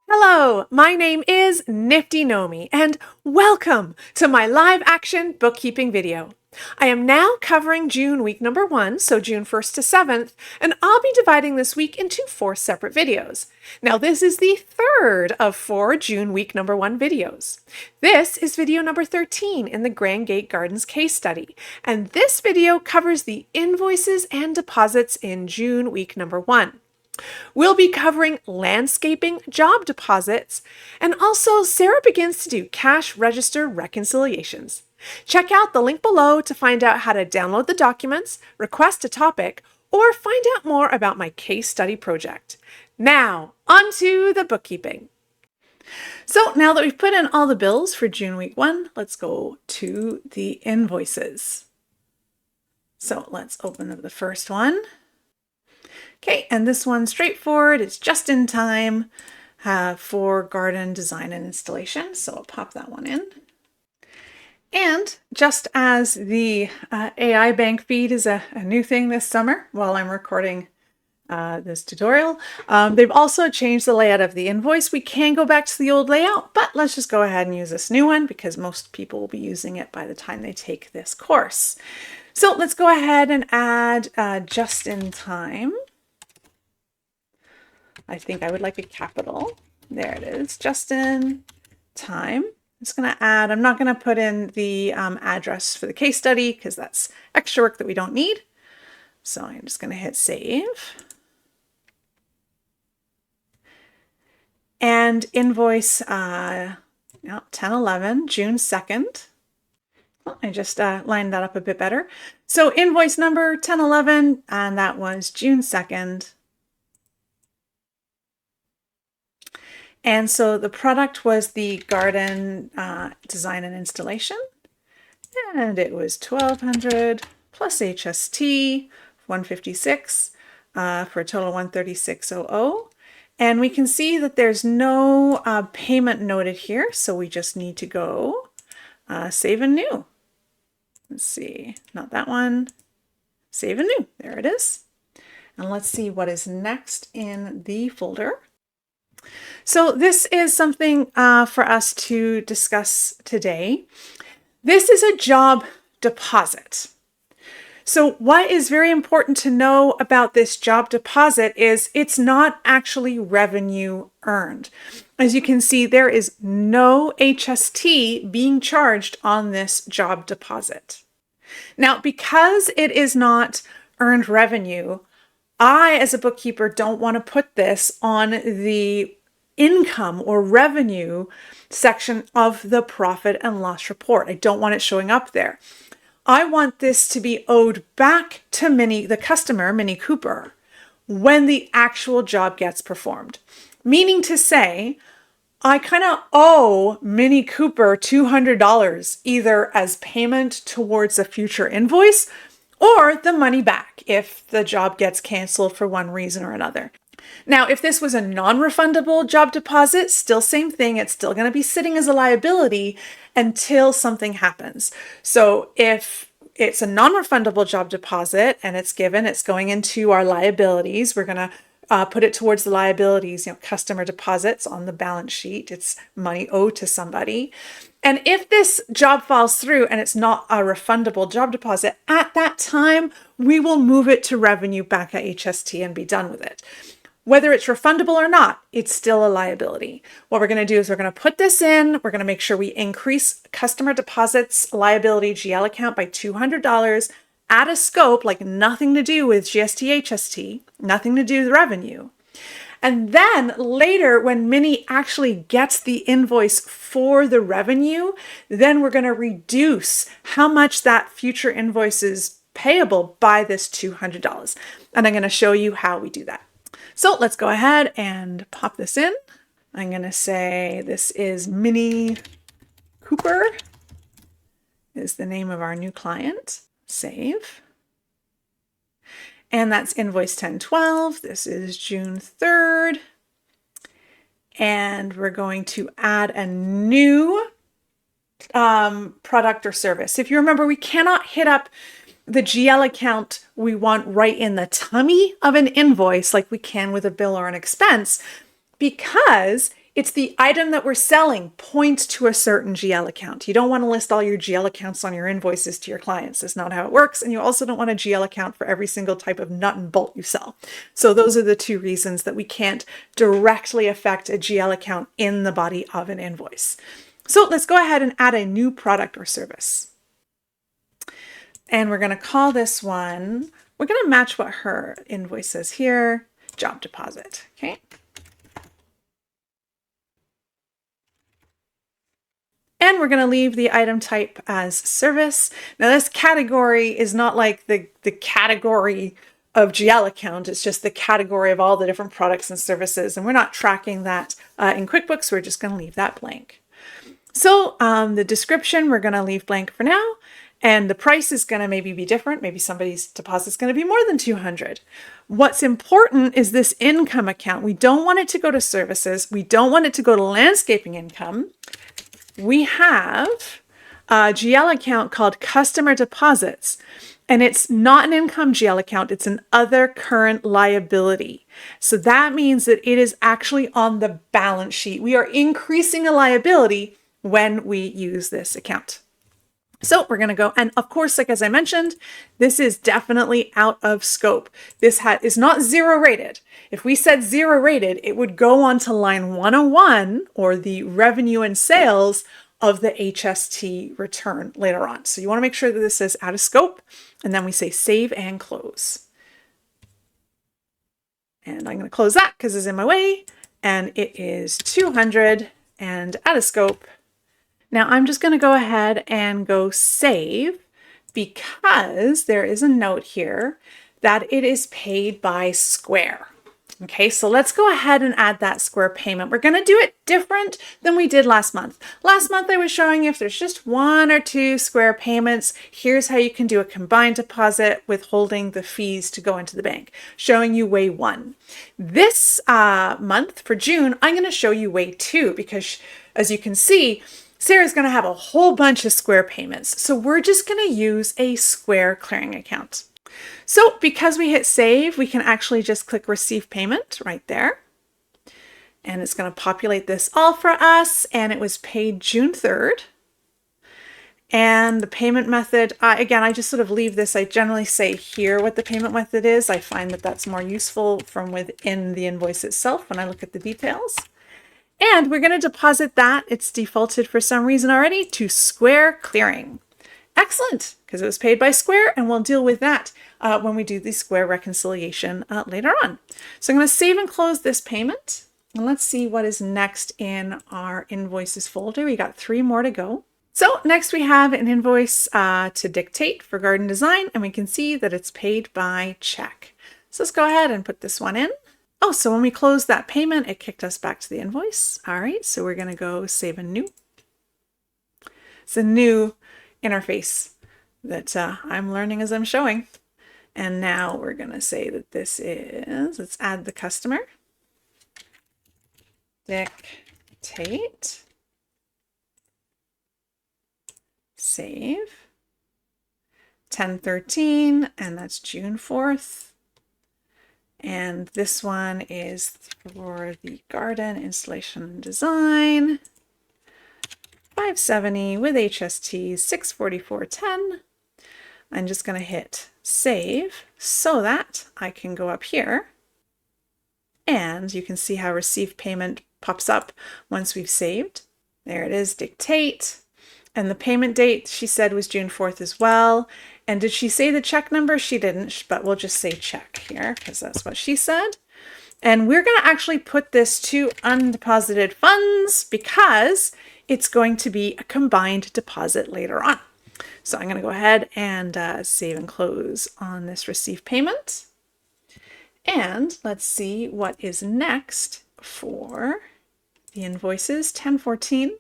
Hello, my name is Nifty Nomi, and welcome to my live action bookkeeping video. I am now covering June week number 1, so June 1st to 7th, and I'll be dividing this week into 4 separate videos. Now this is the third of 4 June week number 1 videos. This is video number 13 in the Grand Gate Gardens case study, and this video covers the invoices and deposits in June week number 1. We'll be covering landscaping job deposits, and also Sara begins to do cash register reconciliations. Check out the link below to find out how to download the documents, request a topic, or find out more about my case study project. Now, onto the bookkeeping. So now that we've put in all the bills for June week 1, let's go to the invoices. So let's open up the first one. Okay, and this one's straightforward. It's just in time for garden design and installation. So I'll pop that one in. And just as the AI bank feed is a new thing this summer while I'm recording this tutorial, they've also changed the layout of the invoice. We can go back to the old layout, but let's just go ahead and use this new one because most people will be using it by the time they take this course. So let's go ahead and add just in time. I think I would like a capital. There it is, just in time. I'm just going to add, I'm not going to put in the address for the case study because that's extra work that we don't need. So I'm just going to hit save. And invoice 1011, June 2nd. Well, I just lined that up a bit better. So invoice number 1011, and that was June 2nd. And so the product was the garden design and installation, and it was $1,200 plus HST, $156 for a total of $136.00. And we can see that there's no payment noted here, so we just need to go save and new. Let's see, not that one. Save and new. There it is. And let's see what is next in the folder. So this is something for us to discuss today. This is a job deposit. So what is very important to know about this job deposit is it's not actually revenue earned. As you can see, there is no HST being charged on this job deposit. Now, because it is not earned revenue, I, as a bookkeeper, don't want to put this on the income or revenue section of the profit and loss report. I don't want it showing up there. I want this to be owed back to the customer, Mini Cooper, when the actual job gets performed. Meaning to say, I kind of owe Mini Cooper $200 either as payment towards a future invoice or the money back if the job gets canceled for one reason or another. Now, if this was a non-refundable job deposit, still same thing. It's still going to be sitting as a liability until something happens. So if it's a non-refundable job deposit and it's going into our liabilities, we're going to put it towards the liabilities, customer deposits on the balance sheet. It's money owed to somebody. And if this job falls through and it's not a refundable job deposit, at that time, we will move it to revenue back at HST and be done with it. Whether it's refundable or not, it's still a liability. What we're going to do is we're going to put this in. We're going to make sure we increase customer deposits liability GL account by $200, add a scope like nothing to do with GST, HST, nothing to do with revenue. And then later, when Mini actually gets the invoice for the revenue, then we're going to reduce how much that future invoice is payable by this $200. And I'm going to show you how we do that. So let's go ahead and pop this in. I'm going to say this is Mini Cooper is the name of our new client. Save. And that's invoice 1012. This is June 3rd. And we're going to add a new product or service. If you remember, we cannot hit up the GL account we want right in the tummy of an invoice like we can with a bill or an expense, because it's the item that we're selling points to a certain GL account. You don't want to list all your GL accounts on your invoices to your clients. That's not how it works. And you also don't want a GL account for every single type of nut and bolt you sell. So those are the two reasons that we can't directly affect a GL account in the body of an invoice. So let's go ahead and add a new product or service. And we're going to call this one, we're going to match what her invoice says here, job deposit. Okay. And we're going to leave the item type as service. Now this category is not like the category of GL account. It's just the category of all the different products and services. And we're not tracking that in QuickBooks. We're just going to leave that blank. So the description, we're going to leave blank for now. And the price is going to maybe be different. Maybe somebody's deposit is going to be more than 200. What's important is this income account. We don't want it to go to services. We don't want it to go to landscaping income. We have a GL account called customer deposits, and it's not an income GL account. It's an other current liability. So that means that it is actually on the balance sheet. We are increasing a liability when we use this account. So we're going to go, and of course, like as I mentioned, this is definitely out of scope. This is not zero rated. If we said zero rated, it would go on to line 101 or the revenue and sales of the HST return later on. So you want to make sure that this is out of scope, and then we say save and close. And I'm going to close that because it's in my way, and it is 200 and out of scope. Now I'm just going to go ahead and go save, because there is a note here that it is paid by Square. Okay, so let's go ahead and add that Square payment. We're going to do it different than we did last month. Last month I was showing you if there's just one or two Square payments, here's how you can do a combined deposit withholding the fees to go into the bank, showing you way one. This month for June, I'm going to show you way two, because as you can see, Sarah's going to have a whole bunch of Square payments. So we're just going to use a Square clearing account. So because we hit save, we can actually just click receive payment right there. And it's going to populate this all for us. And it was paid June 3rd. And the payment method, again, I just sort of leave this. I generally say here what the payment method is. I find that that's more useful from within the invoice itself when I look at the details. And we're going to deposit that, it's defaulted for some reason already, to Square Clearing. Excellent, because it was paid by Square, and we'll deal with that when we do the Square reconciliation later on. So I'm going to save and close this payment. And let's see what is next in our invoices folder. We got 3 more to go. So next we have an invoice to dictate for garden design, and we can see that it's paid by check. So let's go ahead and put this one in. Oh, so when we closed that payment, it kicked us back to the invoice. All right, so we're going to go save a new. It's a new interface that I'm learning as I'm showing. And now we're going to say that this is, let's add the customer. Dictate. Save. 10/13, and that's June 4th. And this one is for the garden installation and design. 570 with HST, 644.10. I'm just going to hit save so that I can go up here. And you can see how receive payment pops up once we've saved. There it is, dictate. And the payment date, she said, was June 4th as well. And did she say the check number? She didn't, but we'll just say check here because that's what she said. And we're going to actually put this to undeposited funds because it's going to be a combined deposit later on. So I'm going to go ahead and save and close on this receive payment. And let's see what is next for the invoices. 10/14.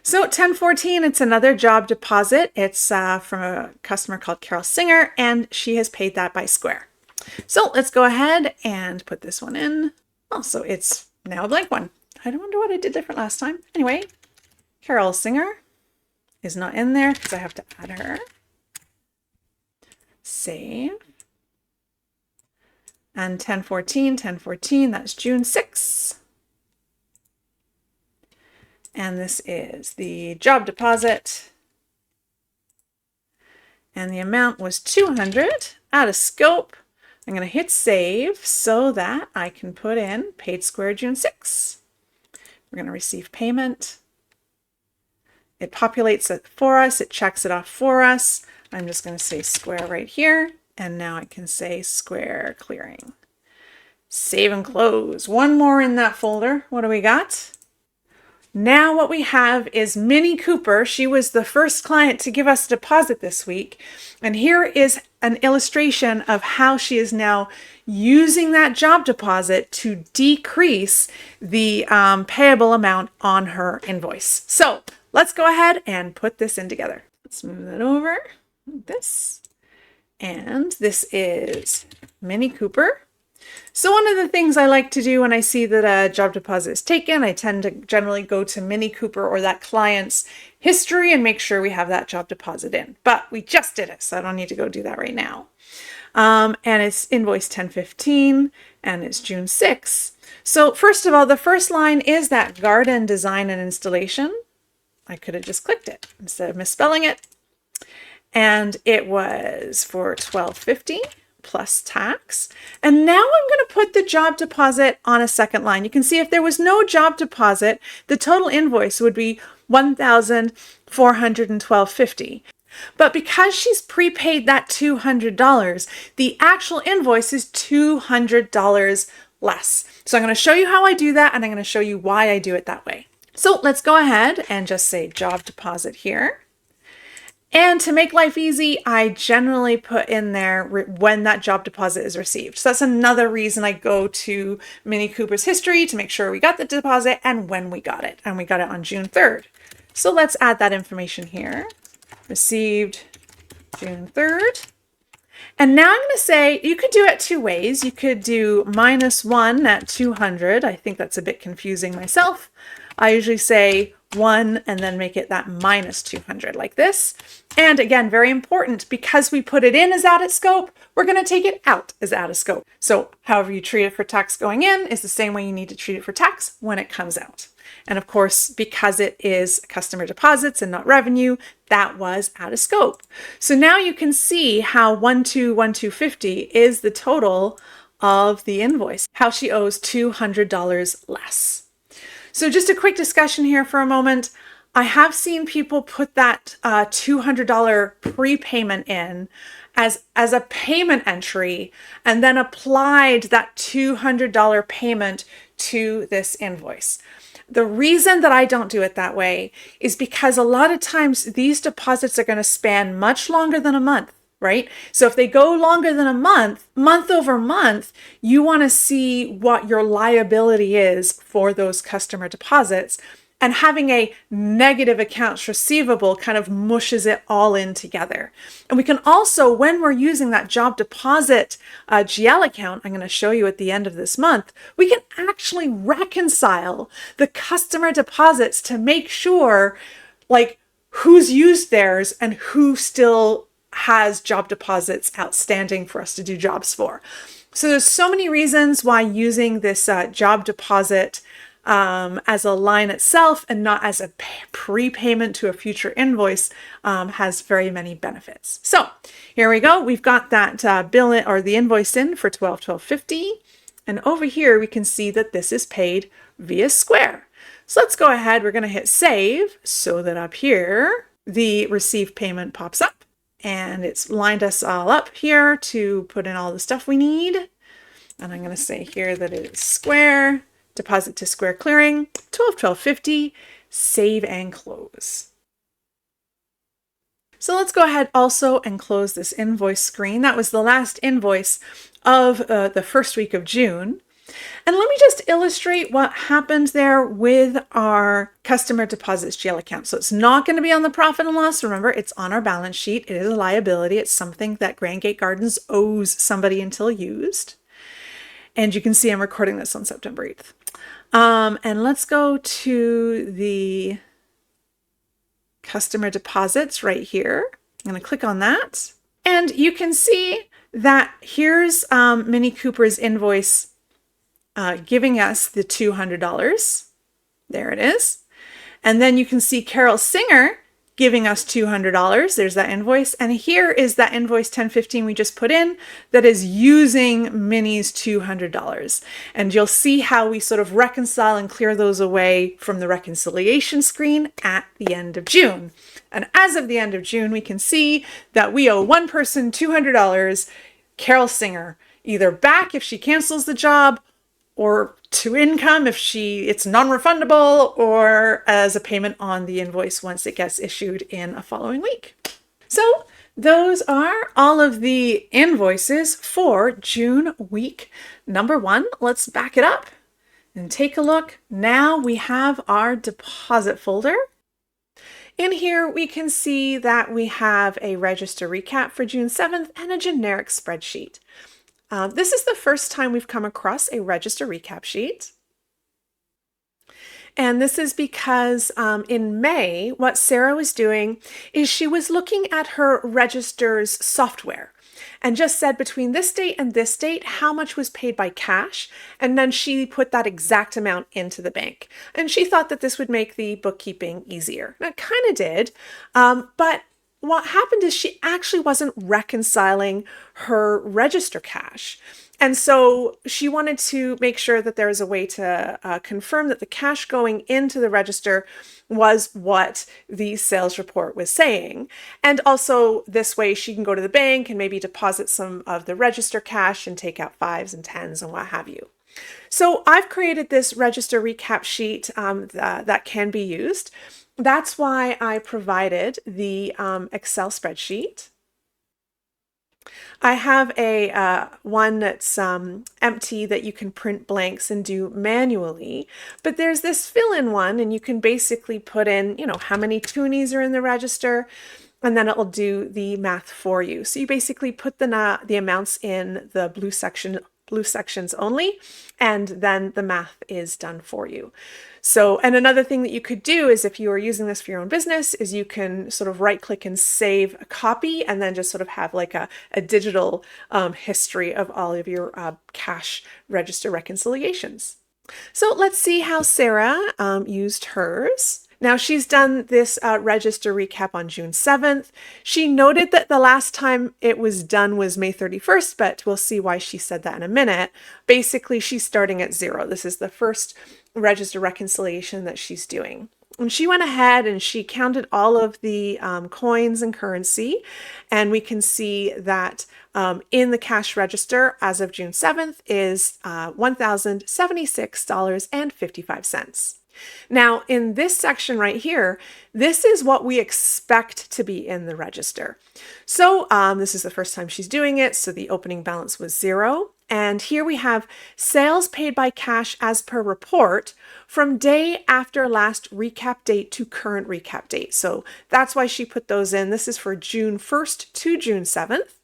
So 10/14, it's another job deposit. It's from a customer called Carol Singer, and she has paid that by Square. So let's go ahead and put this one in. Oh, so it's now a blank one. I wonder what I did different last time. Anyway, Carol Singer is not in there because I have to add her. Save. And 1014, 1014, that's June 6th. And this is the job deposit. And the amount was 200 out of scope. I'm going to hit save so that I can put in paid square June 6th. We're going to receive payment. It populates it for us. It checks it off for us. I'm just going to say square right here. And now I can say square clearing. Save and close. One more in that folder. What do we got? Now what we have is Minnie Cooper. She was the first client to give us a deposit this week. And here is an illustration of how she is now using that job deposit to decrease the payable amount on her invoice. So let's go ahead and put this in together. Let's move that over like this. And this is Minnie Cooper. So one of the things I like to do when I see that a job deposit is taken, I tend to generally go to Minnie Cooper or that client's history and make sure we have that job deposit in. But we just did it, so I don't need to go do that right now. And it's invoice 1015 and it's June 6th. So first of all, the first line is that garden design and installation. I could have just clicked it instead of misspelling it. And it was for $12.50 plus tax. And now I'm going to put the job deposit on a second line. You can see if there was no job deposit, the total invoice would be $1,412.50. But because she's prepaid that $200, the actual invoice is $200 less. So I'm going to show you how I do that, and I'm going to show you why I do it that way. So let's go ahead and just say job deposit here. And to make life easy, I generally put in there when that job deposit is received. So that's another reason I go to Minnie Cooper's history to make sure we got the deposit and when we got it. And we got it on June 3rd. So let's add that information here. Received June 3rd. And now I'm going to say, you could do it two ways. You could do -1 at 200. I think that's a bit confusing myself. I usually say 1 and then make it that -200 like this. And again, very important, because we put it in as out of scope, we're going to take it out as out of scope. So however you treat it for tax going in is the same way you need to treat it for tax when it comes out. And of course, because it is customer deposits and not revenue, that was out of scope. So now you can see how 1,212.50 is the total of the invoice, how she owes $200 less. So just a quick discussion here for a moment. I have seen people put that $200 prepayment in as a payment entry and then applied that $200 payment to this invoice. The reason that I don't do it that way is because a lot of times these deposits are going to span much longer than a month, right? So if they go longer than a month, month over month, you want to see what your liability is for those customer deposits. And having a negative accounts receivable kind of mushes it all in together. And we can also, when we're using that job deposit GL account, I'm going to show you at the end of this month, we can actually reconcile the customer deposits to make sure like who's used theirs and who still has job deposits outstanding for us to do jobs for. So there's so many reasons why using this job deposit as a line itself and not as a prepayment to a future invoice has very many benefits. So here we go. We've got that bill or the invoice in for $12.50. And over here, we can see that this is paid via Square. So let's go ahead. We're going to hit save so that up here, the receive payment pops up and it's lined us all up here to put in all the stuff we need. And I'm going to say here that it is Square. Deposit to Square clearing, $12.50, save and close. So let's go ahead also and close this invoice screen. That was the last invoice of the first week of June. And let me just illustrate what happened there with our customer deposits GL account. So it's not going to be on the profit and loss. Remember, it's on our balance sheet. It is a liability. It's something that Grand Gate Gardens owes somebody until used. And you can see I'm recording this on September 8th. And let's go to the customer deposits right here. I'm going to click on that. And you can see that here's Minnie Cooper's invoice giving us the $200. There it is. And then you can see Carol Singer giving us $200. There's that invoice. And here is that invoice 1015 we just put in that is using Minnie's $200. And you'll see how we sort of reconcile and clear those away from the reconciliation screen at the end of June. And as of the end of June, we can see that we owe one person $200, Carol Singer, either back if she cancels the job, or to income if it's non-refundable, or as a payment on the invoice once it gets issued in a following week. So those are all of the invoices for June week number 1. Let's back it up and take a look. Now we have our deposit folder. In here, we can see that we have a register recap for June 7th and a generic spreadsheet. This is the first time we've come across a register recap sheet. And this is because in May, what Sara was doing is she was looking at her register's software and just said between this date and this date, how much was paid by cash. And then she put that exact amount into the bank. And she thought that this would make the bookkeeping easier. And it kind of did, but what happened is she actually wasn't reconciling her register cash. And so she wanted to make sure that there was a way to confirm that the cash going into the register was what the sales report was saying. And also this way she can go to the bank and maybe deposit some of the register cash and take out 5s and 10s and what have you. So I've created this register recap sheet that can be used. That's why I provided the Excel spreadsheet. I have a one that's empty that you can print blanks and do manually, but there's this fill-in one, and you can basically put in, how many toonies are in the register, and then it'll do the math for you. So you basically put the amounts in the blue sections only, and then the math is done for you. So, and another thing that you could do is if you are using this for your own business is you can sort of right click and save a copy and then just sort of have like a digital history of all of your cash register reconciliations. So let's see how Sara used hers. Now she's done this register recap on June 7th. She noted that the last time it was done was May 31st, but we'll see why she said that in a minute. Basically, she's starting at 0. This is the first register reconciliation that she's doing. And she went ahead and she counted all of the coins and currency, and we can see that in the cash register as of June 7th is $1,076.55. Now, in this section right here, this is what we expect to be in the register. So this is the first time she's doing it, so the opening balance was 0. And here we have sales paid by cash as per report from day after last recap date to current recap date. So that's why she put those in. This is for June 1st to June 7th.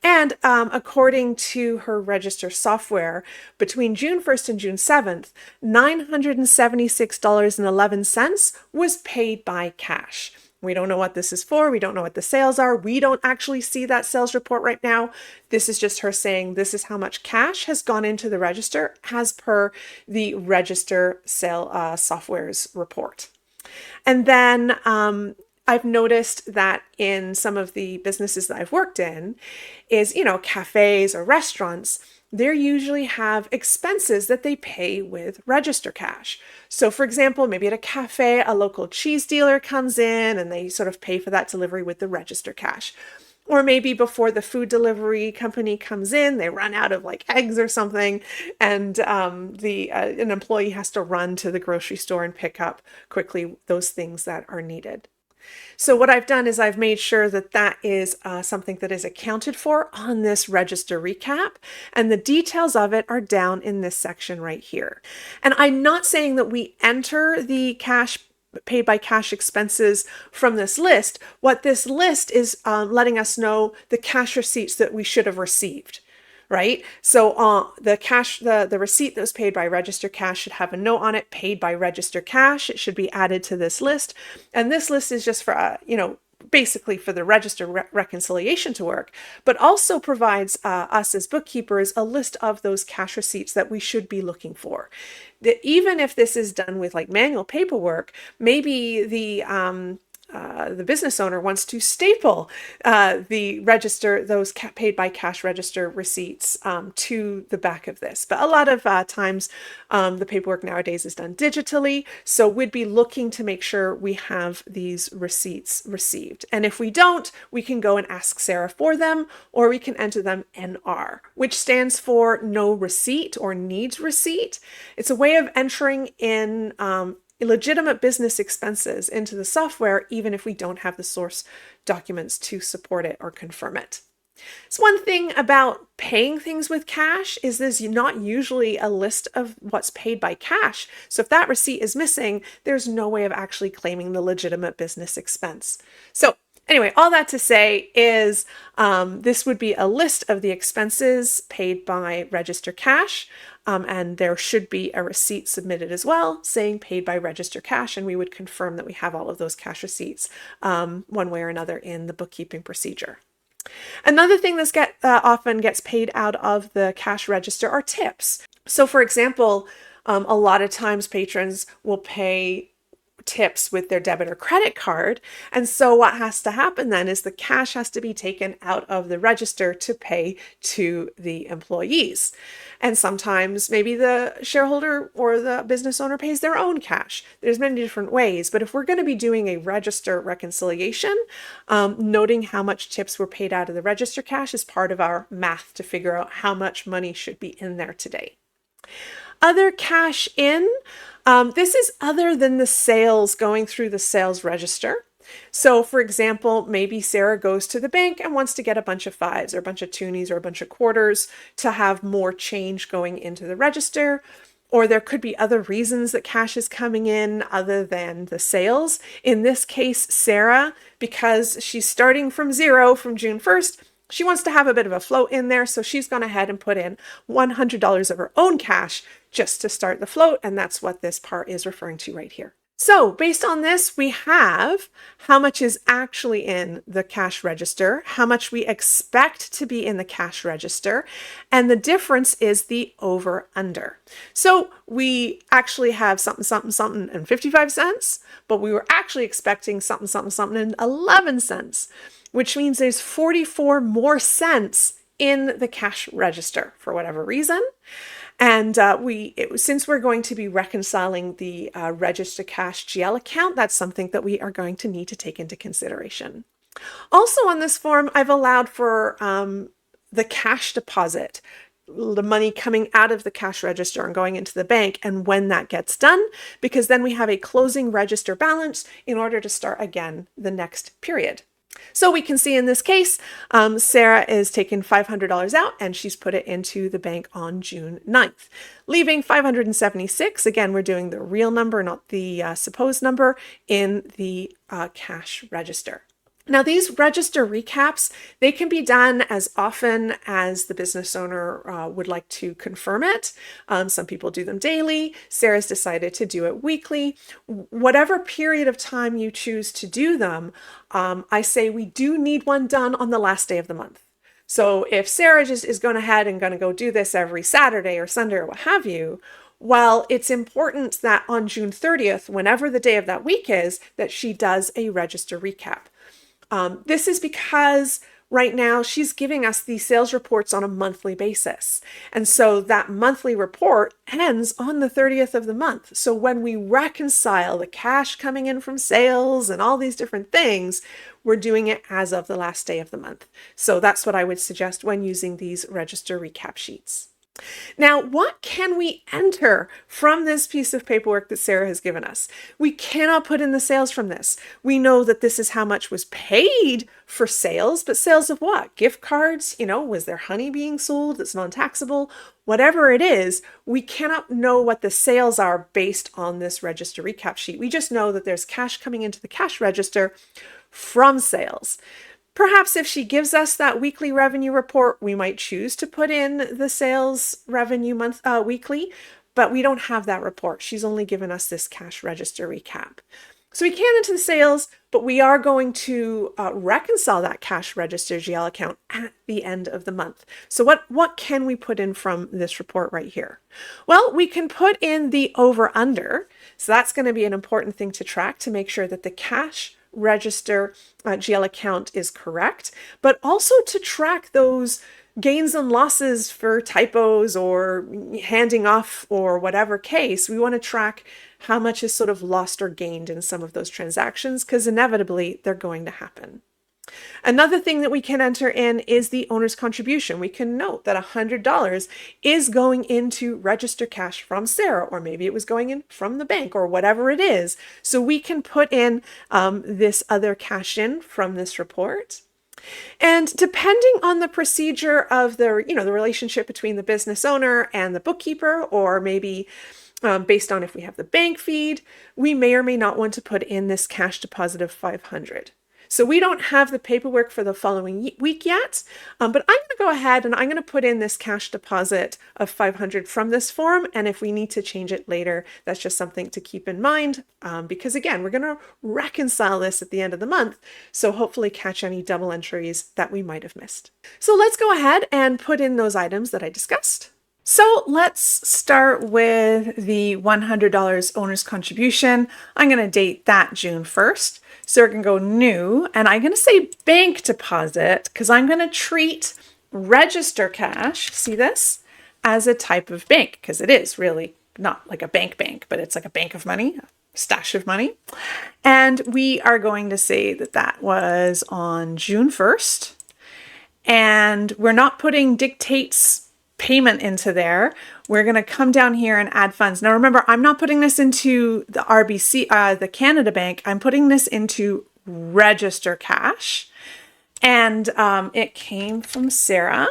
And according to her register software, between June 1st and June 7th, $976.11 was paid by cash. We don't know what this is for. We don't know what the sales are. We don't actually see that sales report right now. This is just her saying this is how much cash has gone into the register as per the register sale software's report. And then I've noticed that in some of the businesses that I've worked in is, cafes or restaurants, they usually have expenses that they pay with register cash. So for example, maybe at a cafe, a local cheese dealer comes in and they sort of pay for that delivery with the register cash. Or maybe before the food delivery company comes in, they run out of like eggs or something, and an employee has to run to the grocery store and pick up quickly those things that are needed. So what I've done is I've made sure that that is something that is accounted for on this register recap, and the details of it are down in this section right here. And I'm not saying that we enter the cash paid by cash expenses from this list. What this list is letting us know the cash receipts that we should have received. Right? So the receipt that was paid by register cash should have a note on it, paid by register cash. It should be added to this list. And this list is just for, basically for the register reconciliation to work, but also provides us as bookkeepers a list of those cash receipts that we should be looking for. That even if this is done with like manual paperwork, maybe the business owner wants to staple those paid by cash register receipts to the back of this. But a lot of times the paperwork nowadays is done digitally, so we'd be looking to make sure we have these receipts received. And if we don't, we can go and ask Sara for them, or we can enter them NR, which stands for no receipt or needs receipt. It's a way of entering in legitimate business expenses into the software, even if we don't have the source documents to support it or confirm it. So one thing about paying things with cash is there's not usually a list of what's paid by cash. So if that receipt is missing, there's no way of actually claiming the legitimate business expense. So anyway, all that to say is this would be a list of the expenses paid by register cash, and there should be a receipt submitted as well saying paid by register cash, and we would confirm that we have all of those cash receipts one way or another in the bookkeeping procedure. Another thing that often gets paid out of the cash register are tips. So for example, a lot of times patrons will pay tips with their debit or credit card. And so what has to happen then is the cash has to be taken out of the register to pay to the employees. And sometimes maybe the shareholder or the business owner pays their own cash. There's many different ways, but if we're going to be doing a register reconciliation, noting how much tips were paid out of the register cash is part of our math to figure out how much money should be in there today. Other cash in, this is other than the sales going through the sales register. So for example, maybe Sara goes to the bank and wants to get a bunch of fives or a bunch of toonies or a bunch of quarters to have more change going into the register. Or there could be other reasons that cash is coming in other than the sales. In this case, Sara, because she's starting from zero from June 1st, she wants to have a bit of a float in there, so she's gone ahead and put in $100 of her own cash just to start the float, and that's what this part is referring to right here. So based on this, we have how much is actually in the cash register, how much we expect to be in the cash register, and the difference is the over under. So we actually have something, something, something and 55 cents, but we were actually expecting something, something, something and 11 cents. Which means there's 44 more cents in the cash register for whatever reason. And since we're going to be reconciling the register cash GL account, that's something that we are going to need to take into consideration. Also on this form, I've allowed for the cash deposit, the money coming out of the cash register and going into the bank, and when that gets done, because then we have a closing register balance in order to start again the next period. So we can see in this case, Sara is taking $500 out and she's put it into the bank on June 9th, leaving $576. Again, we're doing the real number, not the supposed number, in the cash register. Now these register recaps, they can be done as often as the business owner would like to confirm it. Some people do them daily. Sara's decided to do it weekly. Whatever period of time you choose to do them, I say we do need one done on the last day of the month. So if Sara just is going ahead and going to go do this every Saturday or Sunday or what have you, well, it's important that on June 30th, whenever the day of that week is, that she does a register recap. This is because right now she's giving us these sales reports on a monthly basis. And so that monthly report ends on the 30th of the month. So when we reconcile the cash coming in from sales and all these different things, we're doing it as of the last day of the month. So that's what I would suggest when using these register recap sheets. Now, what can we enter from this piece of paperwork that Sara has given us? We cannot put in the sales from this. We know that this is how much was paid for sales, but sales of what? Gift cards? Was there honey being sold that's non-taxable? Whatever it is, we cannot know what the sales are based on this register recap sheet. We just know that there's cash coming into the cash register from sales. Perhaps if she gives us that weekly revenue report, we might choose to put in the sales revenue weekly, but we don't have that report. She's only given us this cash register recap. So we can into the sales, but we are going to reconcile that cash register GL account at the end of the month. So what can we put in from this report right here? Well, we can put in the over under. So that's going to be an important thing to track to make sure that the cash register GL account is correct, but also to track those gains and losses for typos or handing off or whatever case. We want to track how much is sort of lost or gained in some of those transactions, because inevitably they're going to happen. Another thing that we can enter in is the owner's contribution. We can note that $100 is going into register cash from Sara, or maybe it was going in from the bank, or whatever it is. So we can put in this other cash in from this report. And depending on the procedure of the relationship between the business owner and the bookkeeper, or maybe based on if we have the bank feed, we may or may not want to put in this cash deposit of $500. So we don't have the paperwork for the following week yet, but I'm going to go ahead and I'm going to put in this cash deposit of $500 from this form. And if we need to change it later, that's just something to keep in mind, because again, we're going to reconcile this at the end of the month. So hopefully catch any double entries that we might have missed. So let's go ahead and put in those items that I discussed. So let's start with the $100 owner's contribution. I'm going to date that June 1st. So we're going to go new, and I'm going to say bank deposit because I'm going to treat register cash, see this, as a type of bank, because it is really not like a bank, but it's like a bank of money, a stash of money. And we are going to say that that was on June 1st. And we're not putting dictates payment into there. We're going to come down here and add funds. Now remember, I'm not putting this into the RBC, the Canada Bank. I'm putting this into register cash. And it came from Sara.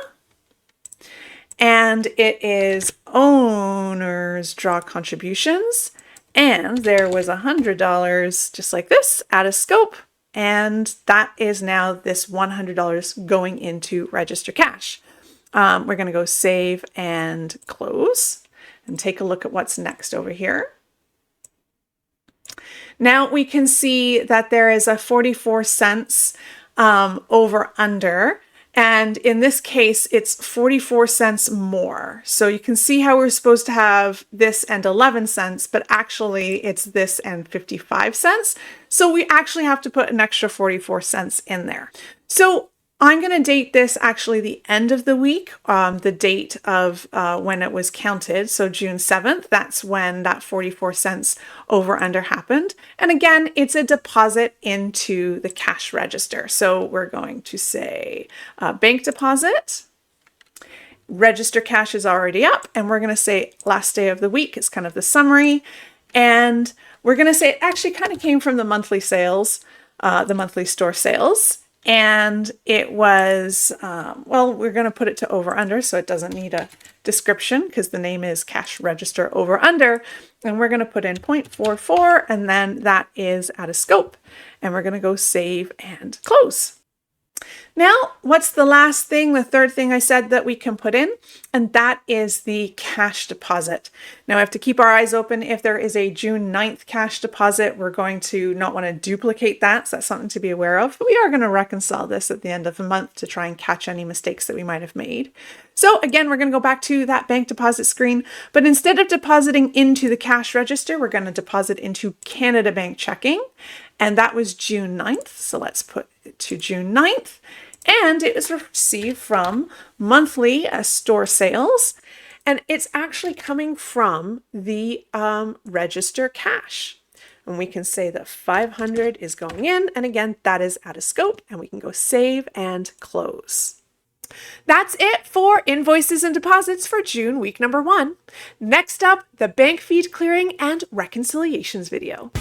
And it is owner's draw contributions. And there was $100 just like this out of scope. And that is now this $100 going into register cash. We're going to go save and close and take a look at what's next over here. Now we can see that there is a 44 cents over under. And in this case, it's 44 cents more. So you can see how we're supposed to have this and 11 cents, but actually it's this and 55 cents. So we actually have to put an extra 44 cents in there. So I'm going to date this actually the end of the week, the date of when it was counted. So June 7th, that's when that 44 cents over under happened. And again, it's a deposit into the cash register. So we're going to say bank deposit. Register cash is already up. And we're going to say last day of the week is kind of the summary. And we're going to say it actually kind of came from the monthly sales, the monthly store sales. And it was, well, we're going to put it to over under, so it doesn't need a description because the name is cash register over under. And we're going to put in 0.44, and then that is out of scope. And we're going to go save and close. Now, what's the last thing, the third thing I said that we can put in? And that is the cash deposit. Now, we have to keep our eyes open. If there is a June 9th cash deposit, we're going to not want to duplicate that. So that's something to be aware of. But we are going to reconcile this at the end of the month to try and catch any mistakes that we might have made. So again, we're going to go back to that bank deposit screen. But instead of depositing into the cash register, we're going to deposit into Canada Bank checking. And that was June 9th. So let's put it to June 9th. And it was received from monthly store sales. And it's actually coming from the register cash. And we can say that 500 is going in. And again, that is out of scope. And we can go save and close. That's it for invoices and deposits for June week number 1. Next up, the bank feed clearing and reconciliations video.